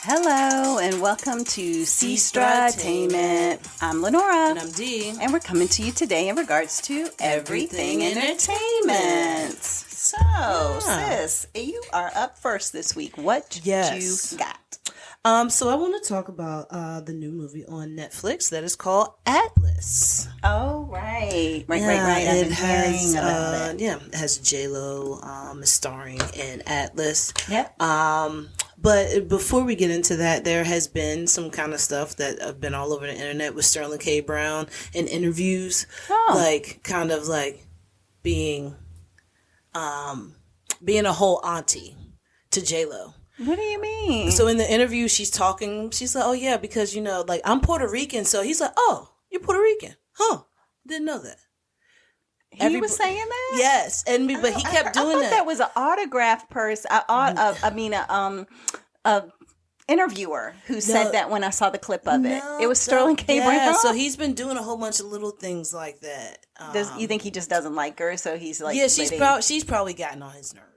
Hello and welcome to Sestra-Tainment. I'm Lenora. And I'm Dee. And we're coming to you today in regards to everything entertainment. So, sis, you are up first this week. What you got? So I want to talk about the new movie on Netflix that is called Atlas. Oh, right. Right. It has J-Lo is starring in Atlas. Yep. But before we get into that, there has been some kind of stuff that have been all over the internet with Sterling K. Brown in interviews, being a whole auntie to J-Lo. What do you mean? So in the interview, she's like, oh yeah, because I'm Puerto Rican. So he's like, oh, you're Puerto Rican. Huh. Didn't know that. He was saying that? Yes. But he kept doing that. I thought that was an autograph person. Interviewer who said that when I saw the clip of it. It was Sterling K. Brown. So he's been doing a whole bunch of little things like that. You think he just doesn't like her? So he's like, yeah, she's probably gotten on his nerves.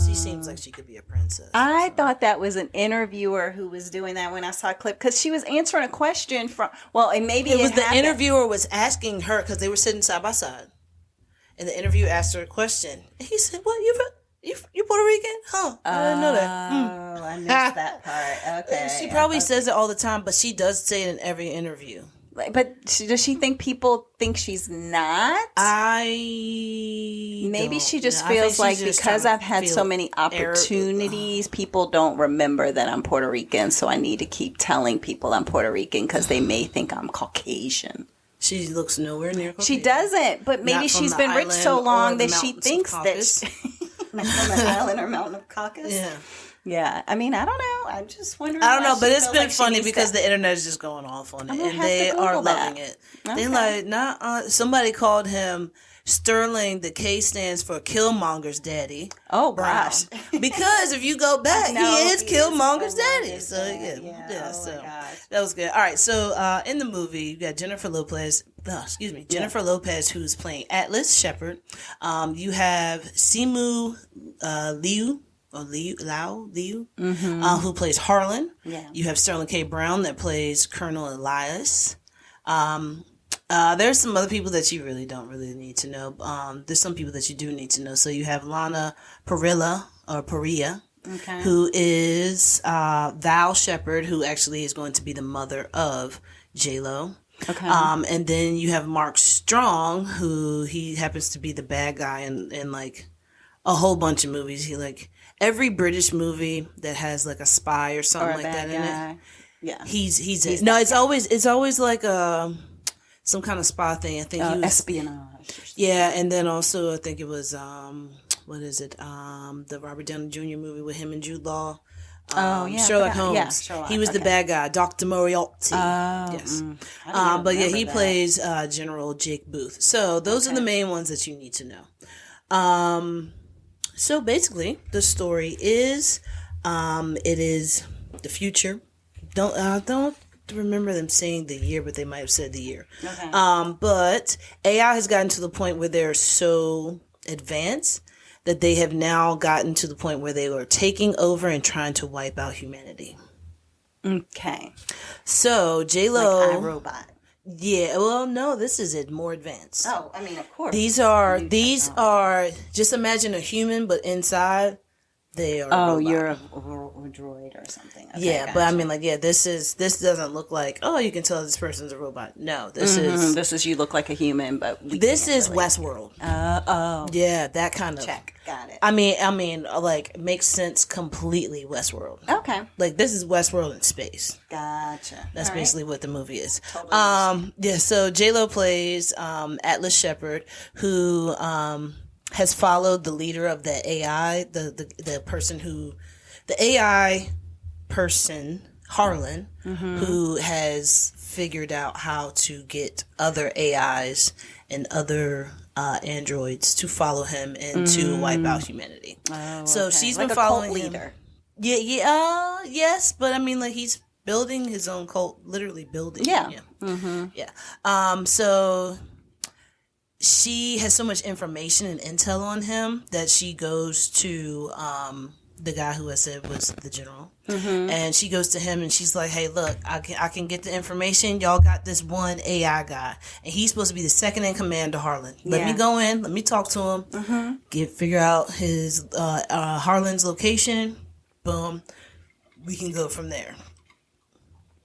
She seems like she could be a princess. I thought that was an interviewer who was doing that when I saw a clip because she was answering a question from. Well, and maybe it was the interviewer was asking her because they were sitting side by side, and the interviewer asked her a question. And he said, "What you Puerto Rican? Huh? I didn't know that." Oh, I missed that part. Okay, she probably says it all the time, but she does say it in every interview. But does she think people think she's not? Maybe she just feels like because I've had so many opportunities, people don't remember that I'm Puerto Rican, so I need to keep telling people I'm Puerto Rican because they may think I'm Caucasian. She looks nowhere near Caucasian. She doesn't, but maybe she's been rich so long that she thinks that from the island or mountain of Caucasus. Yeah. Yeah, I mean, I don't know. I'm just wondering. I don't know, but it's been funny because the internet is just going off on it, and they are loving it. Okay. They somebody called him Sterling. The K stands for Killmonger's daddy. Oh, gosh! Because if you go back, he is Killmonger's daddy. So that was good. All right, so in the movie, you got Jennifer Lopez, who's playing Atlas Shepard. You have Simu Liu. Who plays Harlan. Yeah. You have Sterling K. Brown that plays Colonel Elias. There's some other people that you really don't need to know. There's some people that you do need to know. So you have Lana Parrilla, who is Val Shepard, who actually is going to be the mother of J-Lo. Okay. And then you have Mark Strong, who he happens to be the bad guy in like a whole bunch of movies. He every British movie that has like a spy or something like that in it. Yeah. He's in. No, it's always like some kind of spy thing. I think he was espionage. Yeah, and then also I think it was the Robert Downey Jr. movie with him and Jude Law. Sherlock Holmes. Yeah, Sherlock. He was the bad guy, Dr. Moriarty. Yes. He plays General Jake Booth. So those are the main ones that you need to know. So basically, the story is, it is the future. Don't remember them saying the year, but they might have said the year. Okay. But AI has gotten to the point where they're so advanced that they have now gotten to the point where they are taking over and trying to wipe out humanity. Okay. So J-Lo, like iRobot. Yeah, well, no, this is it more advanced. Oh, I mean, of course. These are just imagine a human, but inside they are. Oh, you're a droid or something. Okay, yeah, gotcha. But I mean, this doesn't look like, oh, you can tell this person's a robot. No, this is you look like a human, but this is Westworld. Yeah, that kind of check. Got it. I mean, makes sense completely. Westworld. Okay. This is Westworld in space. Gotcha. That's basically what the movie is. Totally so J-Lo plays Atlas Shepard, who has followed the leader of the AI, the AI person, Harlan, who has figured out how to get other AIs and other androids to follow him and to wipe out humanity. Oh, so she's been following him. Leader. Yeah, yes, but I mean, he's building his own cult, literally building. Yeah. Yeah. So she has so much information and intel on him that she goes to the guy who I said was the general. And she goes to him and she's like, hey, look, I can get the information. Y'all got this one AI guy. And he's supposed to be the second in command to Harlan. Let me go in. Let me talk to him. Figure out his Harlan's location. Boom. We can go from there.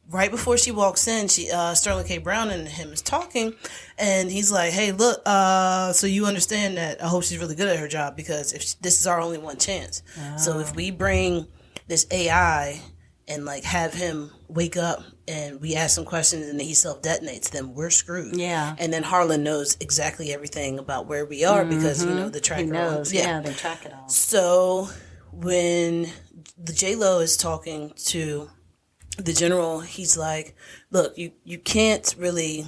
Right before she walks in, Sterling K. Brown and him is talking, and he's like, "Hey, look, so you understand that I hope she's really good at her job because this is our only one chance. So if we bring this AI and like have him wake up and we ask some questions and he self-detonates, then we're screwed." Yeah. And then Harlan knows exactly everything about where we are because, the tracker. He knows. Yeah, they track it all. So when the J-Lo is talking to the general, he's like, look, you can't really,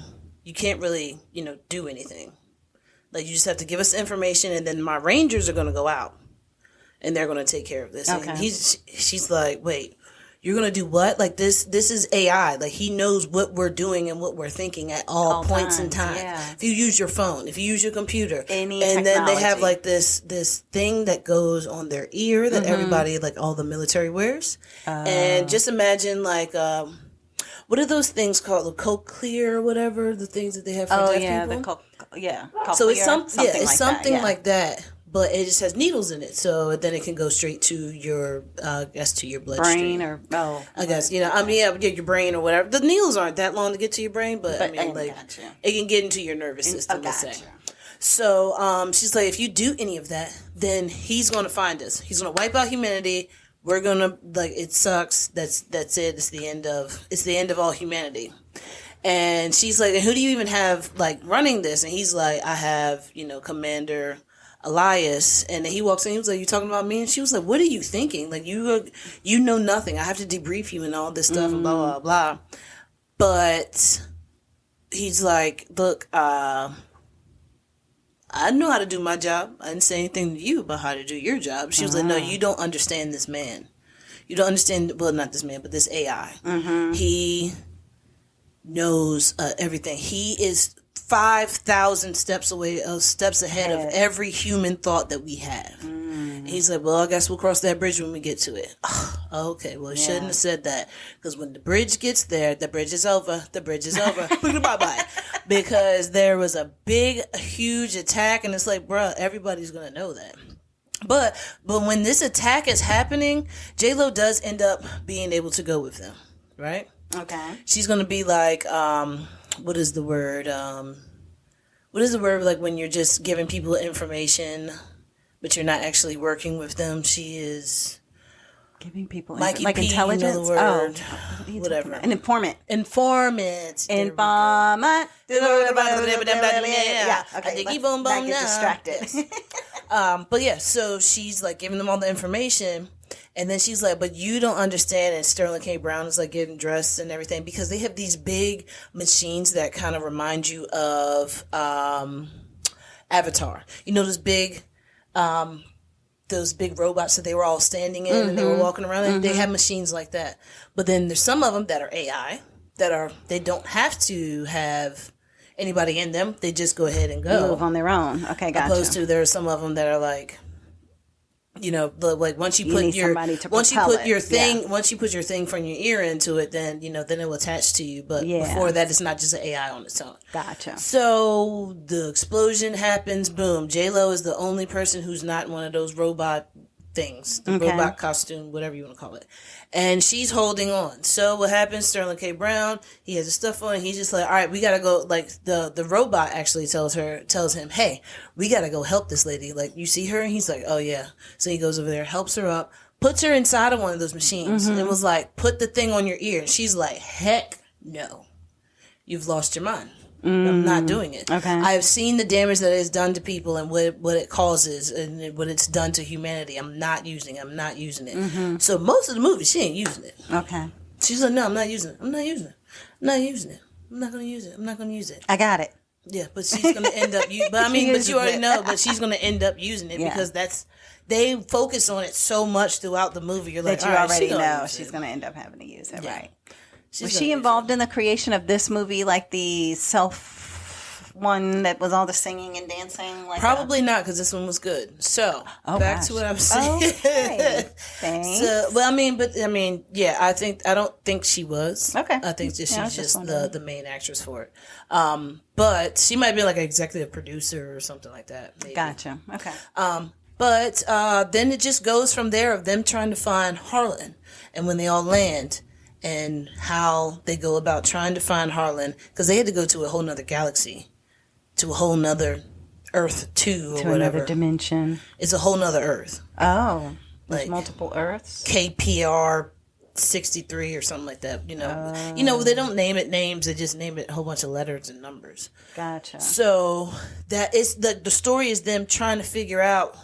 do anything. Like, you just have to give us the information, and then my Rangers are going to go out, and they're going to take care of this. Okay. And she's like, wait, you're going to do what? Like, this is AI. Like, he knows what we're doing and what we're thinking at all points in time. Yeah. If you use your phone, if you use your computer. Any and technology. Then they have, like, this thing that goes on their ear that everybody, like, all the military wears. And just imagine, like, what are those things called? The cochlear or whatever? The things that they have for deaf people? So it's something like that. But it just has needles in it, so then it can go straight to your, to your bloodstream. Brain your brain or whatever. The needles aren't that long to get to your brain, but it can get into your nervous system. So, she's like, if you do any of that, then he's going to find us. He's going to wipe out humanity. We're going to, like, it sucks. That's it. It's the end of all humanity. And she's like, who do you even have, like, running this? And he's like, I have, Commander Elias. And then he walks in, he was like, you talking about me? And she was like, what are you thinking? Like, you know nothing. I have to debrief you and all this stuff and blah, blah, blah. But he's like, look, I know how to do my job. I didn't say anything to you about how to do your job. She was like, no, you don't understand this man. You don't understand, well, not this man, but this AI. He knows everything. He is 5,000 steps ahead of every human thought that we have. He's like, well, I guess we'll cross that bridge when we get to it. Okay, well, shouldn't have said that. Because when the bridge gets there, the bridge is over. The bridge is over. Bye-bye. Because there was a big, huge attack, and it's like, bruh, everybody's going to know that. But when this attack is happening, J-Lo does end up being able to go with them, right? Okay. She's going to be like, what is the word? Like when you're just giving people information, but you're not actually working with them? She is giving people like intelligence. You know the word. Whatever. An informant. Informant. Yeah. Okay. Boom, get distracted. But yeah, so she's like giving them all the information. And then she's like, but you don't understand. And Sterling K. Brown is like getting dressed and everything because they have these big machines that kind of remind you of Avatar. You know, those big robots that they were all standing in and they were walking around. And they have machines like that. But then there's some of them that are AI they don't have to have anybody in them. They just go ahead and go. Move on their own. Okay, gotcha. Opposed to there are some of them that are like, like once you put your thing from your ear into it, then then it will attach to you. But before that, it's not just an AI on its own. Gotcha. So the explosion happens. Boom. J-Lo is the only person who's not in one of those robot things, the robot costume, whatever you want to call it. And she's holding on. So what happens? Sterling K. Brown, he has his stuff on. And he's just like, all right, we got to go. Like the robot actually tells him, hey, we got to go help this lady. Like, you see her? And he's like, oh yeah. So he goes over there, helps her up, puts her inside of one of those machines and was like, put the thing on your ear. And she's like, heck no. You've lost your mind. I'm not doing it. Okay. I have seen the damage that it's done to people and what it causes and what it's done to humanity. I'm not using it. So most of the movie, she ain't using it. Okay. She's like, no, I'm not using it. I'm not using it. I'm not using it. I'm not going to use it. I'm not going to use it. I got it. Yeah, but she's going to end up but you already know, but she's going to end up using it because they focus on it so much throughout the movie. You're like, that you already know she's going to end up having to use it, right? Was she involved in the creation of this movie, like the one that was all the singing and dancing? Like Probably not, because this one was good. So back to what I was saying. Okay. Thanks. So, well, yeah, I don't think she was. Okay. I think she's just the main actress for it. But she might be like an executive producer or something like that. Maybe. Gotcha. Okay. But then it just goes from there of them trying to find Harlan, and when they all land, and how they go about trying to find Harlan, because they had to go to a whole nother galaxy, to a whole nother Earth 2 or to whatever. Another dimension. It's a whole nother Earth. Oh, there's like multiple Earths. KPR 63 or something like that. You know, they don't name it names; they just name it a whole bunch of letters and numbers. Gotcha. So that is the story is them trying to figure out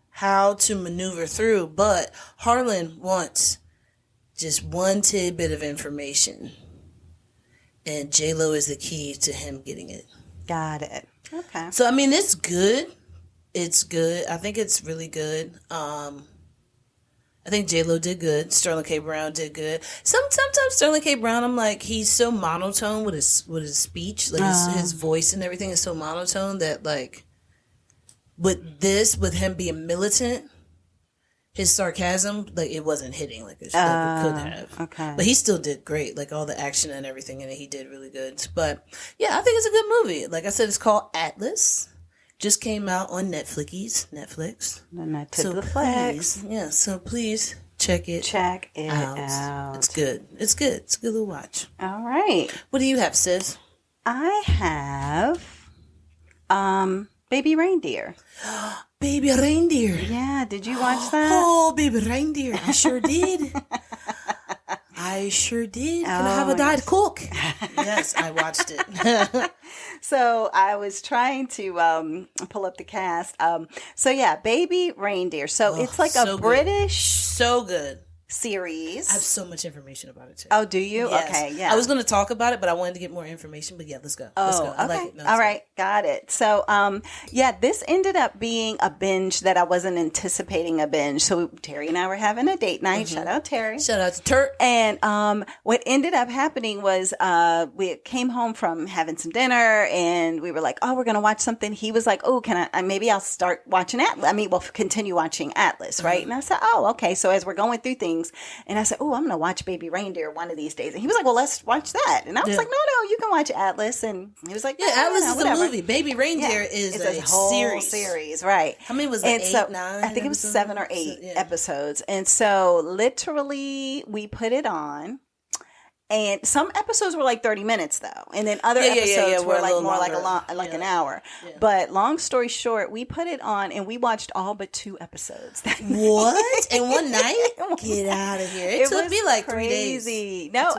how to maneuver through, but Harlan wants just one tidbit of information, and J-Lo is the key to him getting it. Got it. Okay. So, I mean, it's good. It's good. I think it's really good. I think J-Lo did good. Sterling K. Brown did good. Sometimes Sterling K. Brown, I'm like, he's so monotone with his speech. Like, his voice and everything is so monotone that, like, with him being militant, his sarcasm, like, it wasn't hitting like it could have. Okay. But he still did great. Like, all the action and everything in it, he did really good. But, yeah, I think it's a good movie. Like I said, it's called Atlas. Just came out on Netflix. And I took the flex. Yeah, so please check it out. It's good. It's good. It's a good little watch. All right. What do you have, sis? I have Baby Reindeer. Baby Reindeer. Yeah, did you watch that? Oh, Baby Reindeer. I sure did. I sure did. Can I have a Diet Coke? Yes, I watched it. So I was trying to pull up the cast. So yeah, Baby Reindeer. So it's like a British so good series. I have so much information about it too. Oh, do you? Yes. Okay, yeah. I was going to talk about it, but I wanted to get more information. But yeah, let's go. Let's go. I okay. like it. No, all right, got it. So, yeah, this ended up being a binge that I wasn't anticipating a binge. So Terry and I were having a date night. Shout out Terry. Shout out to Turt. And what ended up happening was we came home from having some dinner, and we were like, "Oh, we're gonna watch something." He was like, "Oh, can I? Maybe I'll start watching Atlas. We'll continue watching Atlas, right?" And I said, "Oh, okay." So as we're going through things, and I said, "Oh, I'm gonna watch Baby Reindeer one of these days," and he was like, "Well, let's watch that." And I was like, "No, you can watch Atlas." And he was like, "Yeah, Atlas is a movie. Baby Reindeer is a whole series, right?" How many was it? 8, 9? I think it was 7 or 8 episodes. And so literally we put it on. And some episodes were like 30 minutes though. And then other episodes were like more like an hour. Yeah. But long story short, we put it on and we watched all but 2 episodes. What? In one night? Get out of here. It took me like crazy. 3 days. No,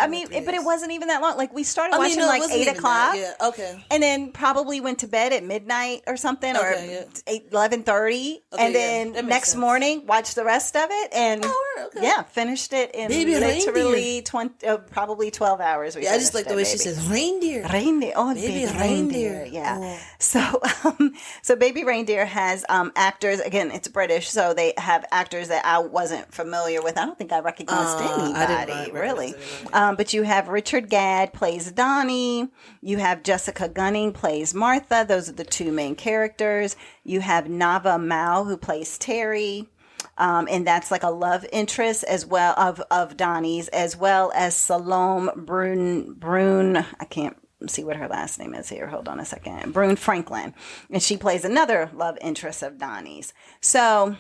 but it wasn't even that long. Like we started watching like 8 o'clock. Yeah, okay. And then probably went to bed at midnight or something, or 11:30. And then next morning, watched the rest of it. And finished it in literally 20, probably 12 hours. I just like the way she says reindeer. Reindeer. Oh, baby reindeer. Yeah. Oh. So Baby Reindeer has actors. Again, it's British, so they have actors that I wasn't familiar with. I don't think I recognized anybody really. But you have Richard Gadd plays Donnie. You have Jessica Gunning plays Martha. Those are the 2 main characters. You have Nava Mao who plays Terry. And that's like a love interest as well of Donnie's, as well as Salome Brune. I can't see what her last name is here. Hold on a second. Brune Franklin. And she plays another love interest of Donnie's. So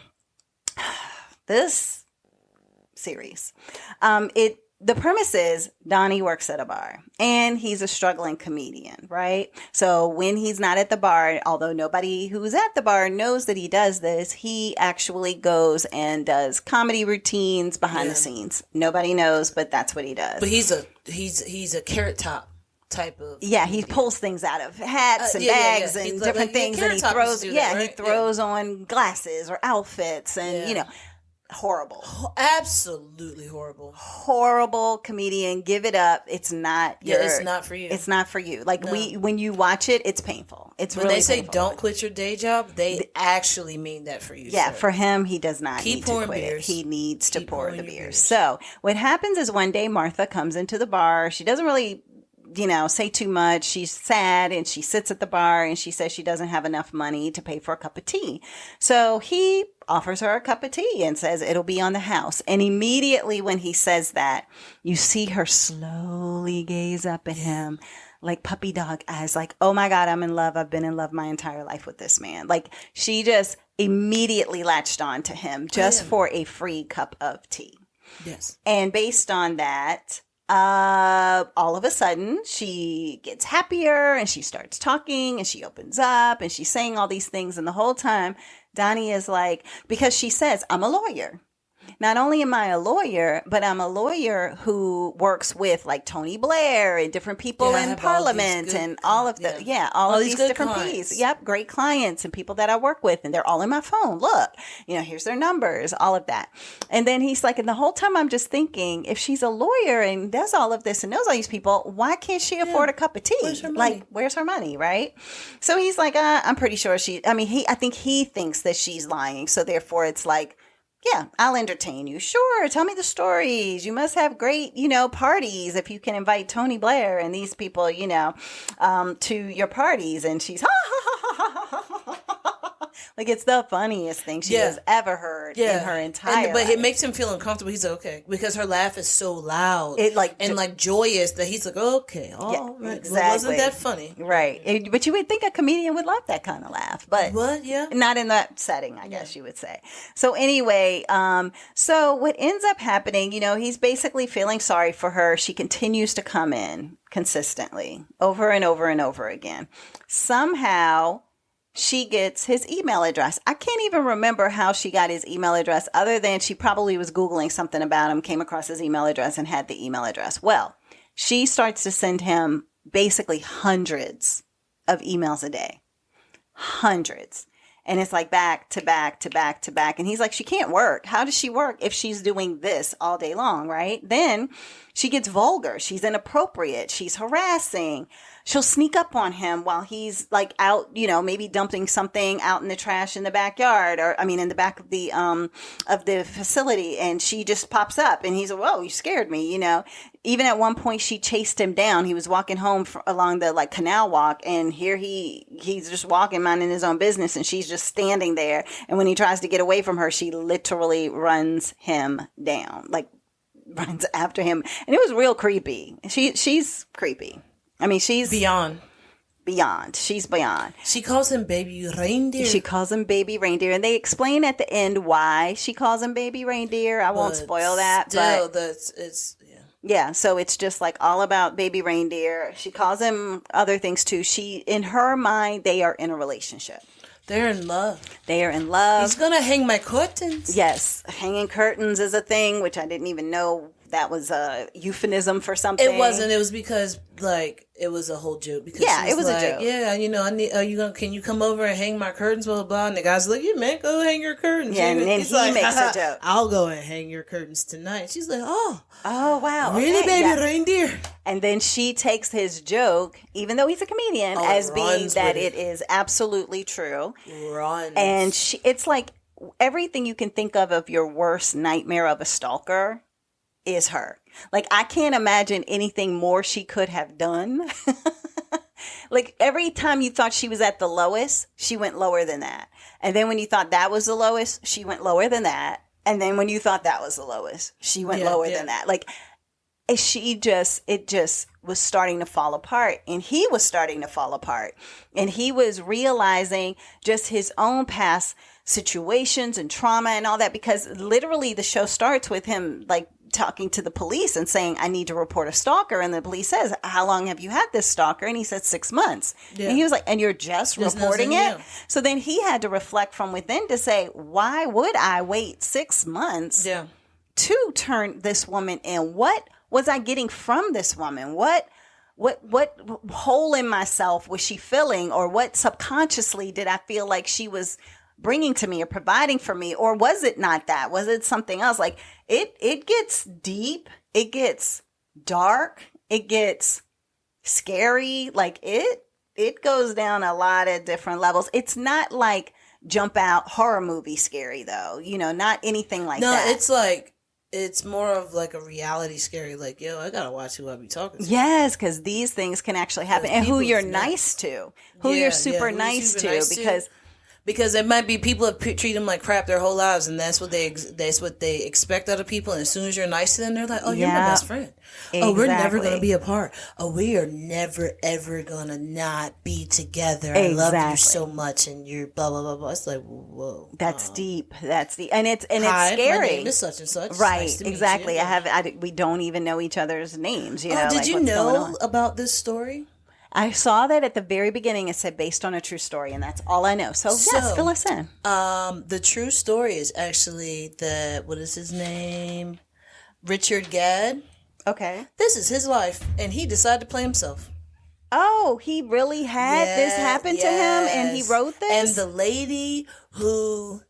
this series, the premise is Donnie works at a bar and he's a struggling comedian, right? So when he's not at the bar, although nobody who's at the bar knows that he does this, he actually goes and does comedy routines behind the scenes. Nobody knows, but that's what he does. But he's a carrot top type of he pulls things out of hats and bags and different things, and he throws on glasses or outfits and horrible, absolutely horrible comedian. Give it up. It's not it's not for you. It's not for you. Like when you watch it, it's painful. It's when really they say painful. Don't quit your day job, they actually mean that for you. Yeah, for him, he does not need to quit it. He needs to pour the beers. So what happens is one day Martha comes into the bar. She doesn't really say too much. She's sad and she sits at the bar and she says she doesn't have enough money to pay for a cup of tea. So he offers her a cup of tea and says it'll be on the house. And immediately when he says that, you see her slowly gaze up at him like puppy dog eyes, like, oh my God, I'm in love. I've been in love my entire life with this man. Like she just immediately latched on to him just for a free cup of tea. Yes. And based on that, all of a sudden she gets happier and she starts talking and she opens up and she's saying all these things. And the whole time Donnie is like, because she says, I'm a lawyer. Not only am I a lawyer, but I'm a lawyer who works with like Tony Blair and different people in Parliament and all of all of these different pieces. Yep. Great clients and people that I work with. And they're all in my phone. Look, here's their numbers, all of that. And then he's like, and the whole time I'm just thinking, if she's a lawyer and does all of this and knows all these people, why can't she afford a cup of tea? Where's her money? Like, where's her money? Right. So he's like, I'm pretty sure I think he thinks that she's lying. So therefore it's like, yeah, I'll entertain you. Sure. Tell me the stories. You must have great, parties if you can invite Tony Blair and these people, to your parties. And she's, ha, ha, ha, ha, ha, ha, ha. Like it's the funniest thing she has ever heard in her entire But life. it makes him feel uncomfortable. He's like, okay. Because her laugh is so loud and joyous that he's like, okay, all right. Exactly. Well, wasn't that funny? Right. But you would think a comedian would love that kind of laugh. But Yeah. Not in that setting, I guess you would say. So anyway, so what ends up happening, he's basically feeling sorry for her. She continues to come in consistently over and over and over again. Somehow she gets his email address. I can't even remember how she got his email address other than she probably was Googling something about him, came across his email address and had the email address. Well, she starts to send him basically hundreds of emails a day. Hundreds. And it's like back to back to back to back. And he's like, she can't work. How does she work if she's doing this all day long, right? Then she gets vulgar. She's inappropriate. She's harassing. She'll sneak up on him while he's like out, maybe dumping something out in the trash in the backyard in the back of the facility. And she just pops up and he's like, whoa, you scared me, Even at one point she chased him down. He was walking home along the like canal walk and here he's just walking, minding his own business. And she's just standing there. And when he tries to get away from her, she literally runs him down, like runs after him. And it was real creepy. She's creepy. She's beyond. She's beyond. She calls him baby reindeer. She calls him baby reindeer. And they explain at the end why she calls him baby reindeer. I won't spoil that. Still, yeah, so it's just like all about baby reindeer. She calls him other things too. In her mind, they are in a relationship. They're in love. They are in love. He's going to hang my curtains. Yes. Hanging curtains is a thing, which I didn't even know that was a euphemism for something. It wasn't. It was because, it was a whole joke. Because it was a joke. Yeah, I need, can you come over and hang my curtains, blah, blah, blah. And the guy's like, yeah, man, go hang your curtains. Yeah, and then he makes a joke. I'll go and hang your curtains tonight. She's like, oh, wow. Really, okay, baby reindeer? And then she takes his joke, even though he's a comedian, as being that it is absolutely true. And it's like everything you can think of your worst nightmare of a stalker is her. Like, I can't imagine anything more she could have done. Like, every time you thought she was at the lowest, she went lower than that. And then when you thought that was the lowest, she went lower than that. And then when you thought that was the lowest, she went lower than that. Like, it just was starting to fall apart. And he was starting to fall apart. And he was realizing just his own past situations and trauma and all that, because literally the show starts with him like talking to the police and saying, I need to report a stalker. And the police says, how long have you had this stalker? And he said 6 months. Yeah. And he was like, and you're just reporting it? So then he had to reflect from within to say, why would I wait 6 months to turn this woman in? What was I getting from this woman? What hole in myself was she filling, or what subconsciously did I feel like she was bringing to me or providing for me? Or was it not that? Was it something else? Like it gets deep, it gets dark, it gets scary. Like it goes down a lot of different levels. It's not like jump out horror movie scary though, not anything like that. No, it's like it's more of like a reality scary. Like, yo, I gotta watch who I be talking to. Yes, because these things can actually happen, and who you're nice to, who you're super nice to, because it might be people have treated them like crap their whole lives, and that's what they expect out of people. And as soon as you're nice to them, they're like, "Oh, you're my best friend. Exactly. Oh, we're never gonna be apart. Oh, we are never ever gonna not be together. I love you so much, and you're blah blah blah blah." It's like, whoa, that's deep. That's deep, and it's scary. My name is such and such. Right, nice to exactly. Meet you. We don't even know each other's names. You know, did you know about this story? I saw that at the very beginning. It said based on a true story, and that's all I know. So yes, fill us in. The true story is actually what is his name? Richard Gadd. Okay. This is his life, and he decided to play himself. Oh, he really had this happen to him, and he wrote this? And the lady who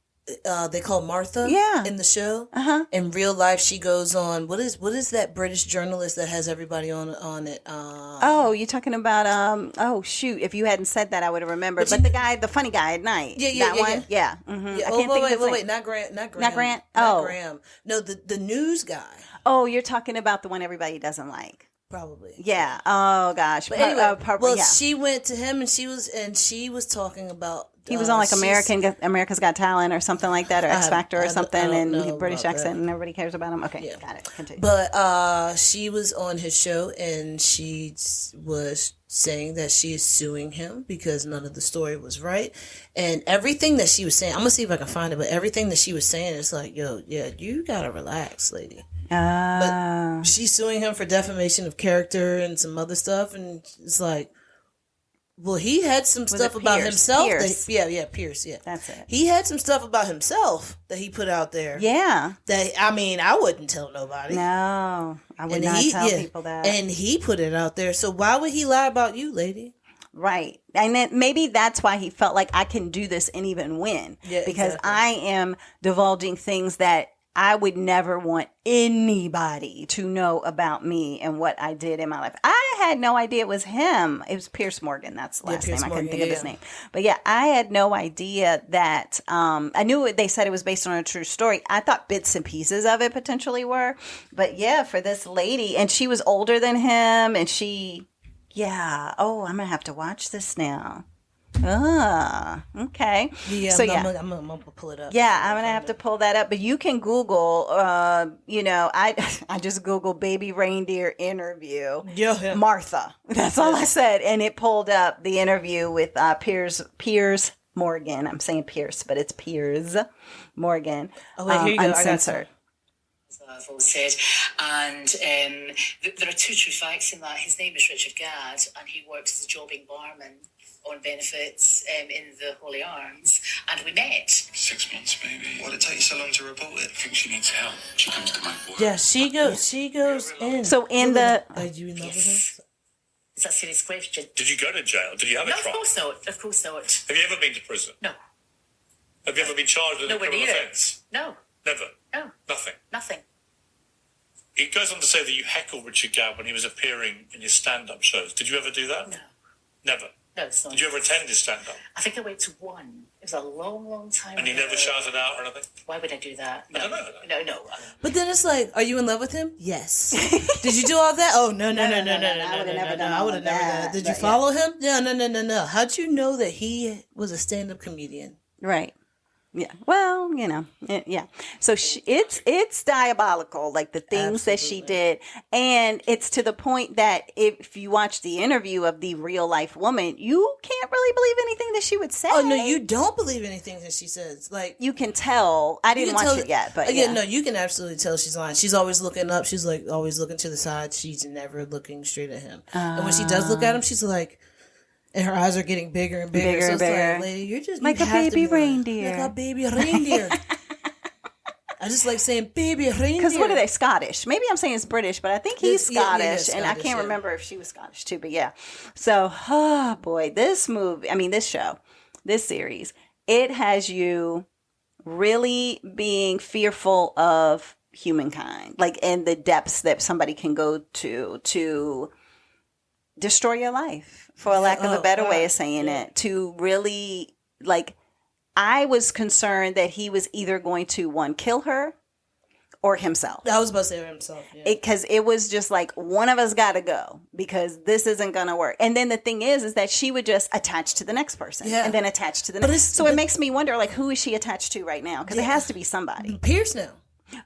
they call Martha in the show. In real life, she goes on. What is that British journalist that has everybody on it? Oh, you're talking about oh shoot! If you hadn't said that, I would have remembered. But the funny guy at night. That one. Yeah. Mm-hmm. Yeah. Oh, wait, not Grant. Not Grant. Not Graham. No, the news guy. Oh, you're talking about the one everybody doesn't like. Probably. Yeah. Oh gosh. But anyway, she went to him and she was talking about. He was on like America's Got Talent or something like that, or X Factor or something, and British accent, and everybody cares about him. Okay, got it. Continue. But she was on his show, and she was saying that she is suing him because none of the story was right, and everything that she was saying. I'm gonna see if I can find it, but everything that she was saying is like, yo, yeah, you gotta relax, lady. But she's suing him for defamation of character and some other stuff, and it's like. Well, he had some stuff about himself. Pierce. Pierce. Yeah, that's it. He had some stuff about himself that he put out there. Yeah. That I wouldn't tell nobody. No, I would not tell people that. And he put it out there. So why would he lie about you, lady? Right. And then maybe that's why he felt like I can do this and even win. Yeah, because I am divulging things that I would never want anybody to know about me and what I did in my life. I had no idea it was him. It was Pierce Morgan. That's the last name. I couldn't think of his name. But yeah, I had no idea that, I knew they said it was based on a true story. I thought bits and pieces of it potentially were. But yeah, for this lady, and she was older than him, and I'm going to have to watch this now. Okay. Yeah, so I'm gonna pull it up. Yeah, I'm gonna have to pull that up. But you can Google. I just Googled baby reindeer interview. Yeah. Martha. That's all I said, and it pulled up the interview with Piers Morgan. I'm saying Pierce, but it's Piers Morgan. Oh wait, here you go. Uncensored. I've always said, and there are two true facts in that. His name is Richard Gadd, and he works as a jobbing barman on benefits in the Holy Arms, and we met. 6 months, maybe. Why did it take you so long to report it? I think she needs help. She comes to my work. Yeah, she goes in. So in the... Are you in love with him? Is that a serious question? Did you go to jail? Did you have a trial? Of course not. Of course not. Have you ever been to prison? No. Have you ever been charged with a criminal offence? No. Never? No. Nothing? Nothing. It goes on to say that you heckled Richard Gadd when he was appearing in your stand-up shows. Did you ever do that? No. Never? No, it's not. Did you ever attend his stand-up? I think I went to one. It was a long, long time and ago. you never shouted out or anything? Why would I do that? No. I don't know. No. But then it's like, are you in love with him? Yes. Did you do all that? Oh, no. I would have never done all of that. Did you follow him? No. How'd you know that he was a stand-up comedian? Right. Yeah. Well, yeah. So it's diabolical, like the things that she did. And it's to the point that if you watch the interview of the real life woman, you can't really believe anything that she would say. Oh, no, you don't believe anything that she says. Like, you can tell. I didn't watch it yet, but yeah. No, you can absolutely tell she's lying. She's always looking up. She's like always looking to the side. She's never looking straight at him. And when she does look at him, she's like, and her eyes are getting bigger and bigger. So it's like, lady, you're just like a baby reindeer. Like a baby reindeer. I just like saying baby reindeer. Because what are they, Scottish? Maybe I'm saying it's British, but I think he's Scottish. And I can't remember if she was Scottish too, but yeah. So, oh boy, this show, this series, it has you really being fearful of humankind. Like, and the depths that somebody can go to destroy your life, for lack of a better way of saying it, to really, like, I was concerned that he was either going to, one, kill her, or himself. I was about to say himself. Because it was just like, one of us got to go because this isn't going to work. And then the thing is that she would just attach to the next person and then attach to the next. So it makes me wonder, like, who is she attached to right now? Because it has to be somebody. Pierce now.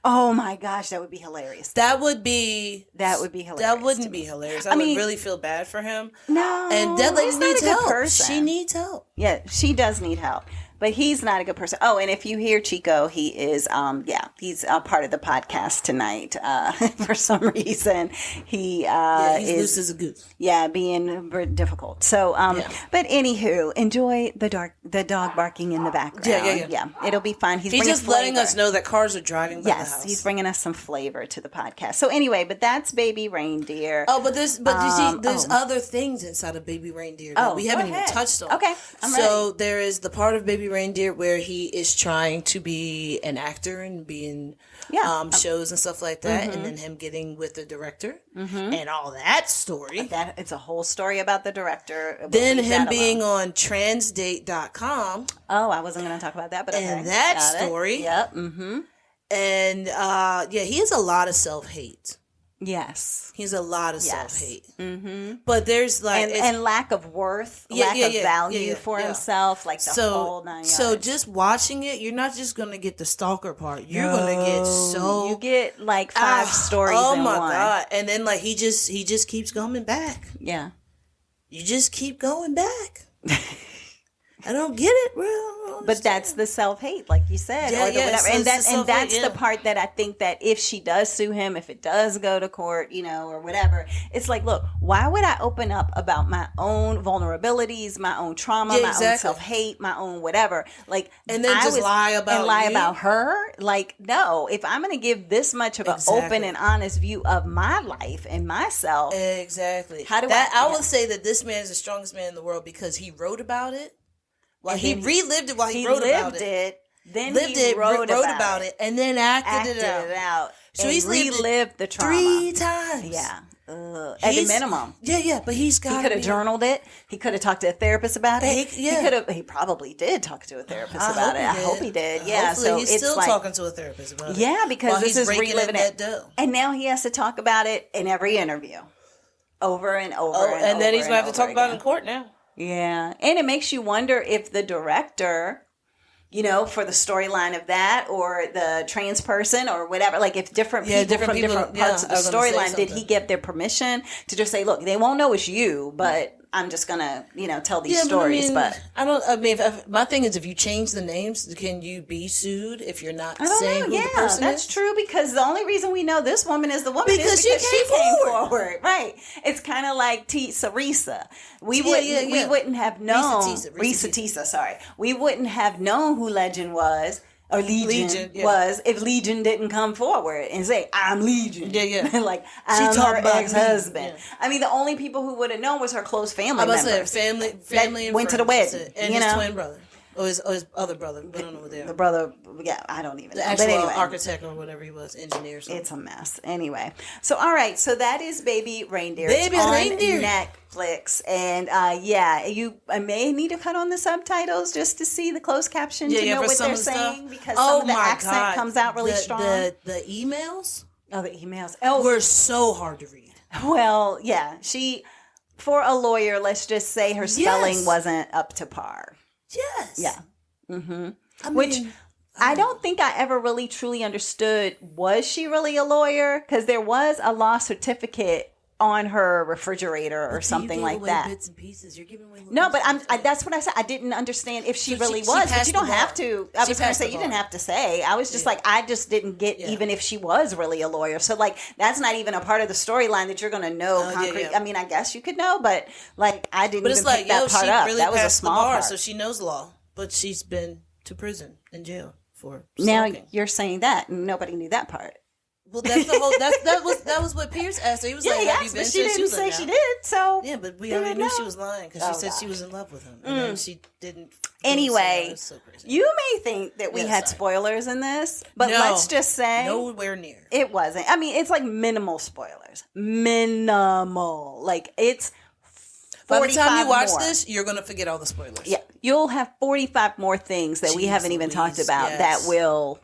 Oh my gosh, that would be hilarious. That would be hilarious. That wouldn't be hilarious. I would really feel bad for him. No. And that lady needs help. Person. She needs help. Yeah, she does need help. But he's not a good person. Oh, and if you hear Chico, he is, he's a part of the podcast tonight. For some reason, he he's loose as a goose. Yeah, being very difficult. So, but anywho, enjoy the dog barking in the background. Yeah. It'll be fun. He's just letting us know that cars are driving by the house. Yes, he's bringing us some flavor to the podcast. So anyway, but that's Baby Reindeer. Oh, but you see, there's other things inside of Baby Reindeer that we haven't even touched on. Okay, I'm ready. There is the part of Baby Reindeer where he is trying to be an actor and be in shows and stuff like that, and then him getting with the director and all that story. It's a whole story about the director. Then him being on transdate.com. Oh, I wasn't going to talk about that, but okay. And that story. Yep. And he has a lot of self-hate. Yes. He's a lot of self-hate. But there's like... And lack of worth, lack of value for himself, like the whole 9 yards. So just watching it, you're not just going to get the stalker part. You're going to get You get like 5 stories in one. Oh my God. And then like he just keeps coming back. Yeah. You just keep going back. I don't get it, bro. But that's the self-hate, like you said, or whatever. So and that's the part that I think that if she does sue him, if it does go to court, or whatever, it's like, look, why would I open up about my own vulnerabilities, my own trauma, my own self-hate, my own whatever, like, and then lie about her? Like, no, if I'm going to give this much of an open and honest view of my life and myself, exactly. How do I would say that this man is the strongest man in the world because he wrote about it. Well, he relived it while he wrote about it. Then he wrote about it, and then acted it out. So he's relived the trauma 3 times. Yeah, at a minimum. Yeah. But he could have journaled it. He could have talked to a therapist about it. He probably did talk to a therapist about it. I hope he did. Yeah. Hopefully so he's still talking to a therapist about it. Yeah, because this is reliving it. And now he has to talk about it in every interview, over and over. And then he's going to have to talk about it in court now. Yeah. And it makes you wonder if the director, for the storyline of that or the trans person or whatever, like if different people from different parts of the storyline, did he get their permission to just say, look, they won't know it's you, but I'm just going to, tell these stories. But my thing is, if you change the names, can you be sued if you're not saying who the person is? That's true, because the only reason we know this woman is the woman because she came forward. Right. It's kind of like Risa. We wouldn't have known. Risa, sorry. We wouldn't have known who Legend was. Or Legion was if Legion didn't come forward and say, I'm Legion. Like, I'm her ex-husband. Yeah. I mean, the only people who would have known was her close family members. I was saying family and went to the wedding. And his twin brother. Or his other brother. I don't know what they are. The brother, I don't even know. The actual architect or whatever he was, engineer or something. It's a mess. Anyway. So, all right. So, that is Baby Reindeer. Baby Reindeer. Netflix. And, you may need to cut on the subtitles just to see the closed caption to know what they're saying. Because some of the accent comes out really strong. The emails? Oh, the emails. Oh, were so hard to read. Well, yeah. For a lawyer, let's just say her spelling wasn't up to par. Yes. Yeah. Mm-hmm. Which I don't think I ever really truly understood. Was she really a lawyer? Because there was a law certificate on her refrigerator or something like that. Bits and pieces. You're giving away. No, but that's what I said. I didn't understand if she really was. But you don't have to. I was going to say you didn't have to say. I was just like, I just didn't get even if she was really a lawyer. So like that's not even a part of the storyline that you're going to know concrete. I mean, I guess you could know, but like I didn't. But it's like that part up. That was a small part. So she knows law, but she's been to prison and jail for stalking. Now you're saying that nobody knew that part. Well, that's the whole. That was what Pierce asked her. He was like, "Have you been?" But she didn't say she did. So but we already knew she was lying because she said she was in love with him, and then she didn't. Anyway, so you may think that we had spoilers in this, but let's just say nowhere near. It wasn't. I mean, it's like minimal spoilers. Minimal, like it's. By the time you watch this, you're going to forget all the spoilers. Yeah, you'll have 45 more things that we haven't even talked about that will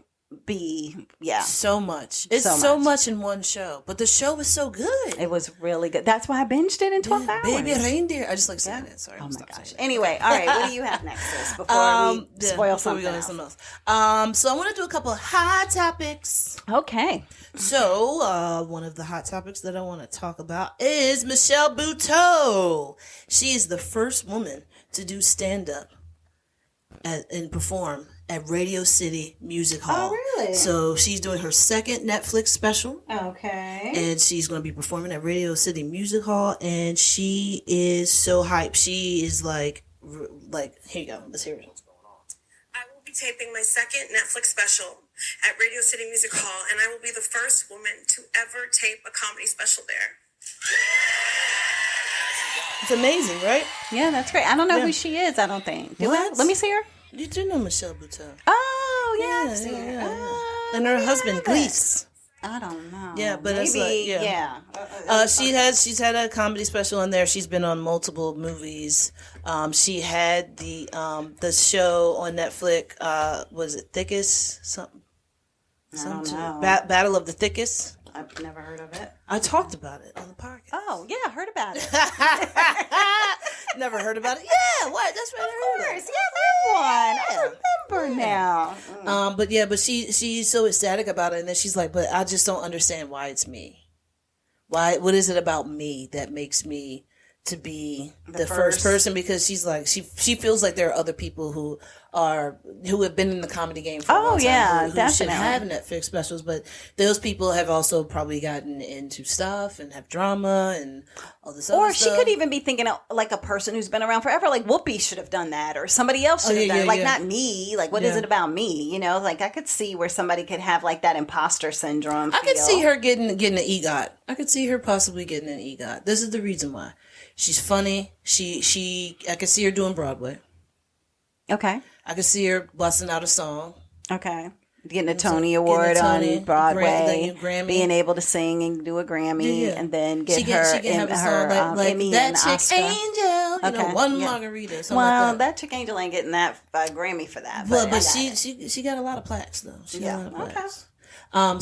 be so much. It's so much in one show, but the show was so good. It was really good. That's why I binged it in 12 hours. Baby Reindeer. I just like saying it. Sorry. Oh my gosh. Anyway, all right. What do you have next, sis? Before we spoil something else. So I want to do a couple of hot topics. Okay. So one of the hot topics that I want to talk about is Michelle Buteau. She is the first woman to do stand-up and perform at Radio City Music Hall. Oh, really? So she's doing her second Netflix special. Okay. And she's going to be performing at Radio City Music Hall, and she is so hyped. She is like, here you go. Let's hear it. I will be taping my second Netflix special at Radio City Music Hall, and I will be the first woman to ever tape a comedy special there. It's amazing, right? Yeah, that's great. I don't know who she is, I don't think. Let me see her. You do know Michelle Buteau. Oh, yeah, I've seen her. Yeah. And her husband, Gleese. I don't know. Yeah, but maybe, it's like, she's had a comedy special in there. She's been on multiple movies. She had the show on Netflix. Was it Thickest? Something. I don't know. Battle of the Thickest. I've never heard of it. I talked about it on the podcast. Oh, yeah, I heard about it. Never heard about it. Yeah, what? That's right. Of course. Yeah, that one. I remember now. But she's so ecstatic about it, and then she's like, but I just don't understand why it's me. What is it about me that makes me to be the first person? Because she's like, she feels like there are other people who have been in the comedy game for a long time who should have Netflix specials, but those people have also probably gotten into stuff and have drama and all this other stuff. Or she could even be thinking of, like, a person who's been around forever, like Whoopi should have done that, or somebody else should have done it. Like, not me. Like, what is it about me? You know, like, I could see where somebody could have, like, that imposter syndrome. I could see her getting an EGOT. I could see her possibly getting an EGOT. This is the reason why. She's funny. I could see her doing Broadway. Okay. I could see her busting out a song. Okay. Getting a Tony Award on Broadway. Grammy. Being able to sing and do a Grammy. And then get she can have a song like Emmy That and Chick Oscar. Angel. One margarita. Well, like that Chick Angel ain't getting that Grammy for that. But she got a lot of plaques, though. She got a lot of plaques.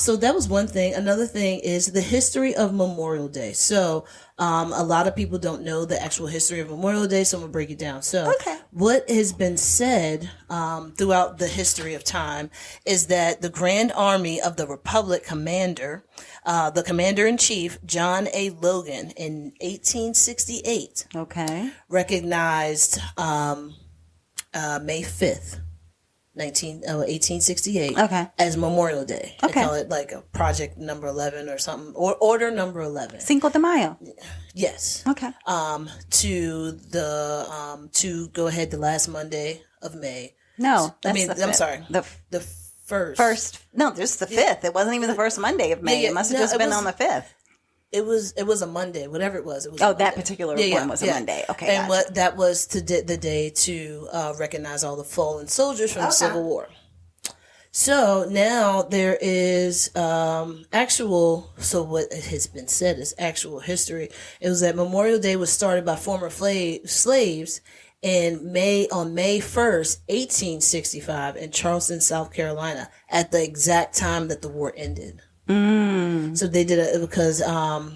So that was one thing. Another thing is the history of Memorial Day. So a lot of people don't know the actual history of Memorial Day, so I'm going to break it down. So what has been said throughout the history of time is that the Grand Army of the Republic commander, the commander-in-chief, John A. Logan, in 1868, recognized May 5th. 1868 as Memorial Day. They call it like a project number 11 or something, or order number 11. Cinco de Mayo. Yes. Okay. To go ahead the last Monday of May. No, I'm sorry. The first. No, just the 5th. It wasn't even the first Monday of May. It must have just been on the 5th. It was a Monday, whatever it was. It was that particular one was a Monday. Okay, and that was the day to recognize all the fallen soldiers from the Civil War. So now there is actual. So what has been said is actual history. It was that Memorial Day was started by former slaves on May 1st, 1865, in Charleston, South Carolina, at the exact time that the war ended. So they did it because